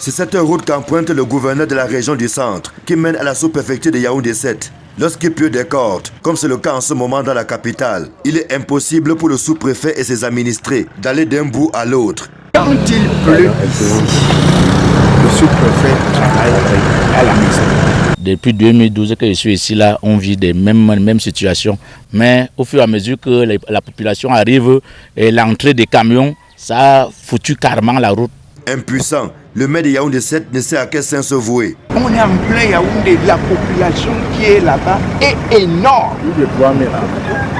C'est cette route qu'emprunte le gouverneur de la région du centre qui mène à la sous-préfecture de Yaoundé 7. Lorsqu'il pleut des cordes, comme c'est le cas en ce moment dans la capitale, il est impossible pour le sous-préfet et ses administrés d'aller d'un bout à l'autre. Quand il pleut, le sous-préfet travaille à la maison. Depuis 2012 que je suis ici, là, on vit des mêmes situations. Mais au fur et à mesure que la population arrive et l'entrée des camions, ça a foutu carrément la route. Impuissant, le maire de Yaoundé 7 ne sait à quel sens se vouer. On est en plein Yaoundé, la population qui est là-bas est énorme.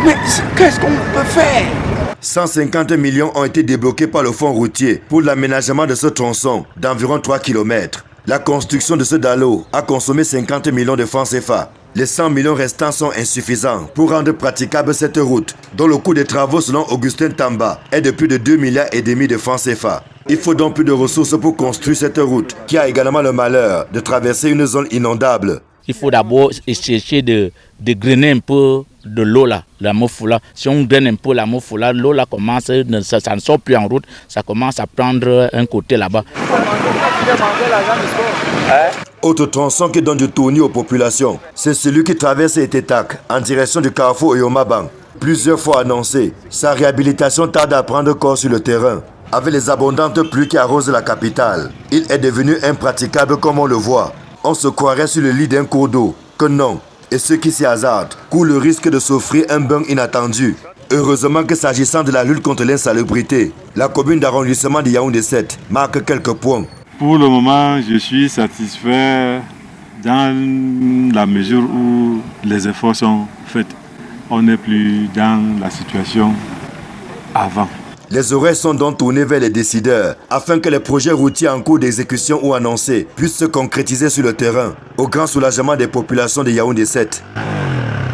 Mais qu'est-ce qu'on peut faire? 150 millions ont été débloqués par le fonds routier pour l'aménagement de ce tronçon d'environ 3 km. La construction de ce dallo a consommé 50 millions de francs CFA. Les 100 millions restants sont insuffisants pour rendre praticable cette route, dont le coût des travaux selon Augustin Tamba est de plus de 2,5 milliards de francs CFA. Il faut donc plus de ressources pour construire cette route, qui a également le malheur de traverser une zone inondable. Il faut d'abord chercher de grainer un peu de l'eau là, la Mofola. Si on graine un peu la Mofola, l'eau là commence, ça ne sort plus en route, ça commence à prendre un côté là-bas. Autre tronçon qui donne du tournis aux populations, c'est celui qui traverse Etetak en direction du carrefour Oyomabang. Plusieurs fois annoncé, sa réhabilitation tarde à prendre corps sur le terrain. Avec les abondantes pluies qui arrosent la capitale, il est devenu impraticable comme on le voit. On se croirait sur le lit d'un cours d'eau. Que non. Et ceux qui s'y hasardent courent le risque de s'offrir un bain inattendu. Heureusement que s'agissant de la lutte contre l'insalubrité, la commune d'arrondissement de Yaoundé 7 marque quelques points. Pour le moment, je suis satisfait dans la mesure où les efforts sont faits. On n'est plus dans la situation avant. Les oreilles sont donc tournées vers les décideurs afin que les projets routiers en cours d'exécution ou annoncés puissent se concrétiser sur le terrain, au grand soulagement des populations de Yaoundé 7.